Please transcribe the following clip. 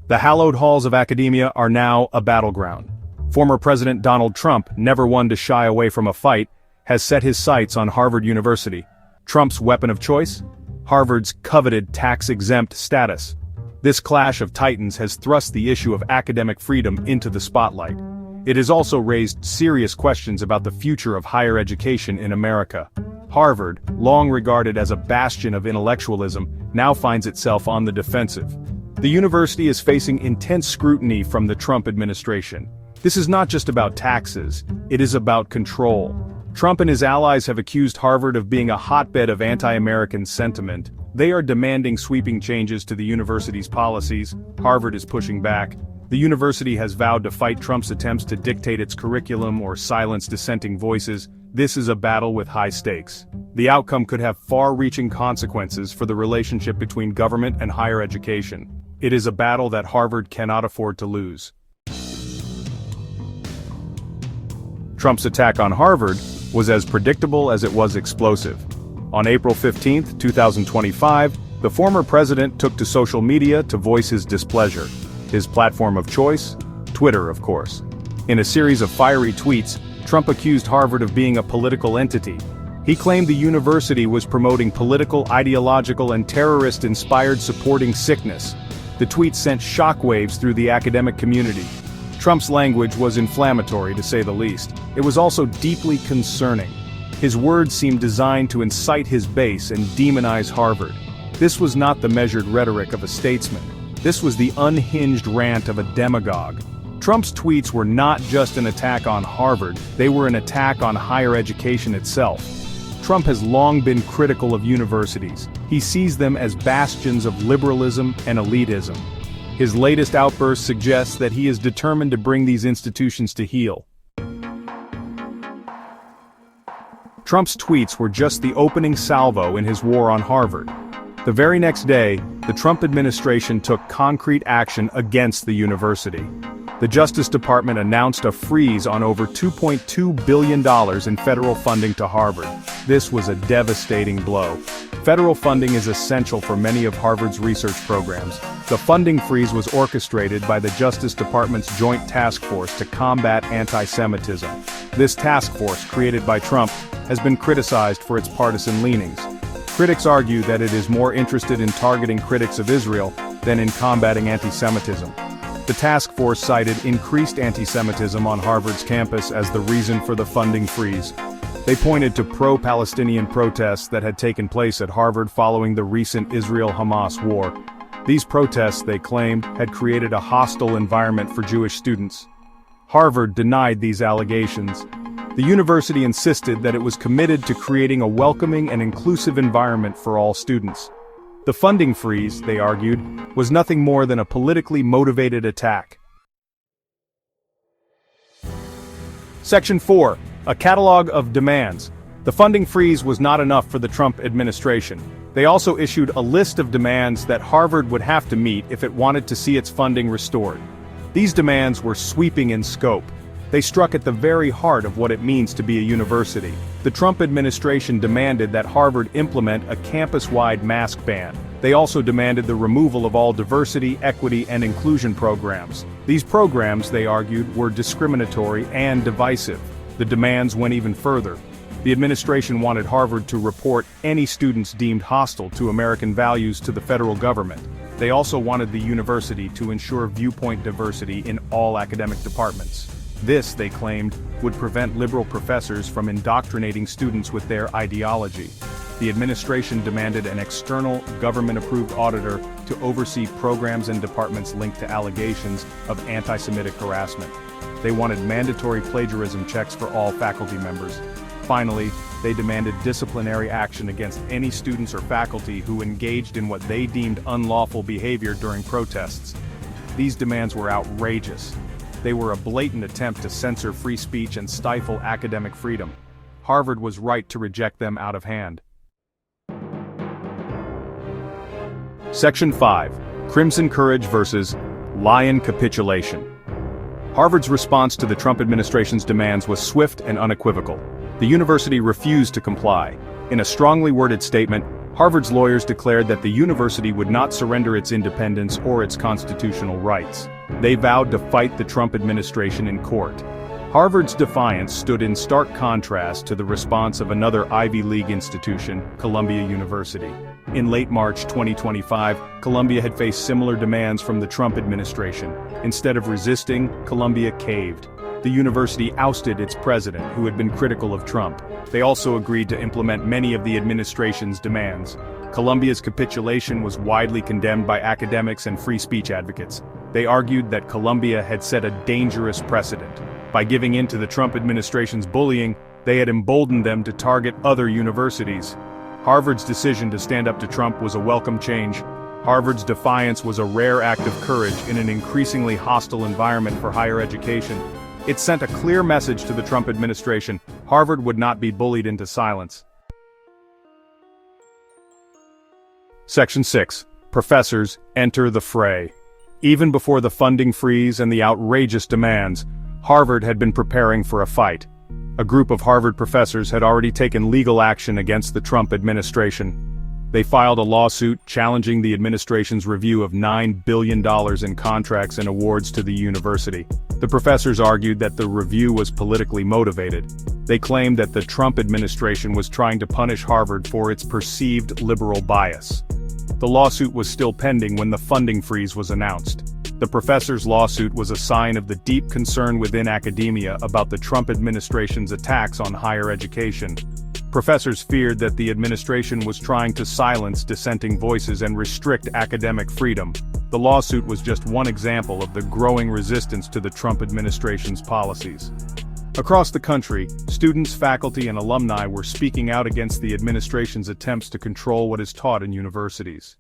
The hallowed halls of academia are now a battleground. Former President Donald Trump, never one to shy away from a fight, has set his sights on Harvard University. Trump's weapon of choice? Harvard's coveted tax-exempt status. This clash of titans has thrust the issue of academic freedom into the spotlight. It has also raised serious questions about the future of higher education in America. Harvard, long regarded as a bastion of intellectualism, now finds itself on the defensive. The university is facing intense scrutiny from the Trump administration. This is not just about taxes, it is about control. Trump and his allies have accused Harvard of being a hotbed of anti-American sentiment. They are demanding sweeping changes to the university's policies. Harvard is pushing back. The university has vowed to fight Trump's attempts to dictate its curriculum or silence dissenting voices. This is a battle with high stakes. The outcome could have far-reaching consequences for the relationship between government and higher education. It is a battle that Harvard cannot afford to lose. Trump's attack on Harvard was as predictable as it was explosive. On April 15, 2025, the former president took to social media to voice his displeasure. His platform of choice? Twitter, of course. In a series of fiery tweets, Trump accused Harvard of being a political entity. He claimed the university was promoting political, ideological, and terrorist-inspired supporting sickness. The tweets sent shockwaves through the academic community. Trump's language was inflammatory, to say the least. It was also deeply concerning. His words seemed designed to incite his base and demonize Harvard. This was not the measured rhetoric of a statesman. This was the unhinged rant of a demagogue. Trump's tweets were not just an attack on Harvard, they were an attack on higher education itself. Trump has long been critical of universities. He sees them as bastions of liberalism and elitism. His latest outburst suggests that he is determined to bring these institutions to heel. Trump's tweets were just the opening salvo in his war on Harvard. The very next day, the Trump administration took concrete action against the university. The Justice Department announced a freeze on over $2.2 billion in federal funding to Harvard. This was a devastating blow. Federal funding is essential for many of Harvard's research programs. The funding freeze was orchestrated by the Justice Department's Joint Task Force to combat anti-Semitism. This task force, created by Trump, has been criticized for its partisan leanings. Critics argue that it is more interested in targeting critics of Israel than in combating anti-Semitism. The task force cited increased anti-Semitism on Harvard's campus as the reason for the funding freeze. They pointed to pro-Palestinian protests that had taken place at Harvard following the recent Israel-Hamas war. These protests, they claimed, had created a hostile environment for Jewish students. Harvard denied these allegations. The university insisted that it was committed to creating a welcoming and inclusive environment for all students. The funding freeze, they argued, was nothing more than a politically motivated attack. Section 4. A catalog of demands. The funding freeze was not enough for the Trump administration. They also issued a list of demands that Harvard would have to meet if it wanted to see its funding restored. These demands were sweeping in scope. They struck at the very heart of what it means to be a university. The Trump administration demanded that Harvard implement a campus-wide mask ban. They also demanded the removal of all diversity, equity, and inclusion programs. These programs, they argued, were discriminatory and divisive. The demands went even further. The administration wanted Harvard to report any students deemed hostile to American values to the federal government. They also wanted the university to ensure viewpoint diversity in all academic departments. This, they claimed, would prevent liberal professors from indoctrinating students with their ideology. The administration demanded an external, government-approved auditor to oversee programs and departments linked to allegations of anti-Semitic harassment. They wanted mandatory plagiarism checks for all faculty members. Finally, they demanded disciplinary action against any students or faculty who engaged in what they deemed unlawful behavior during protests. These demands were outrageous. They were a blatant attempt to censor free speech and stifle academic freedom. Harvard was right to reject them out of hand. Section 5. Crimson Courage versus Lion Capitulation. Harvard's response to the Trump administration's demands was swift and unequivocal. The university refused to comply. In a strongly worded statement, Harvard's lawyers declared that the university would not surrender its independence or its constitutional rights. They vowed to fight the Trump administration in court. Harvard's defiance stood in stark contrast to the response of another Ivy League institution, Columbia University. In late March 2025, Columbia had faced similar demands from the Trump administration. Instead of resisting, Columbia caved. The university ousted its president, who had been critical of Trump. They also agreed to implement many of the administration's demands. Columbia's capitulation was widely condemned by academics and free speech advocates. They argued that Columbia had set a dangerous precedent. By giving in to the Trump administration's bullying, they had emboldened them to target other universities. Harvard's decision to stand up to Trump was a welcome change. Harvard's defiance was a rare act of courage in an increasingly hostile environment for higher education. It sent a clear message to the Trump administration: Harvard would not be bullied into silence. Section 6. Professors enter the fray. Even before the funding freeze and the outrageous demands, Harvard had been preparing for a fight. A group of Harvard professors had already taken legal action against the Trump administration. They filed a lawsuit challenging the administration's review of $9 billion in contracts and awards to the university. The professors argued that the review was politically motivated. They claimed that the Trump administration was trying to punish Harvard for its perceived liberal bias. The lawsuit was still pending when the funding freeze was announced. The professors' lawsuit was a sign of the deep concern within academia about the Trump administration's attacks on higher education. Professors feared that the administration was trying to silence dissenting voices and restrict academic freedom. The lawsuit was just one example of the growing resistance to the Trump administration's policies. Across the country, students, faculty, and alumni were speaking out against the administration's attempts to control what is taught in universities.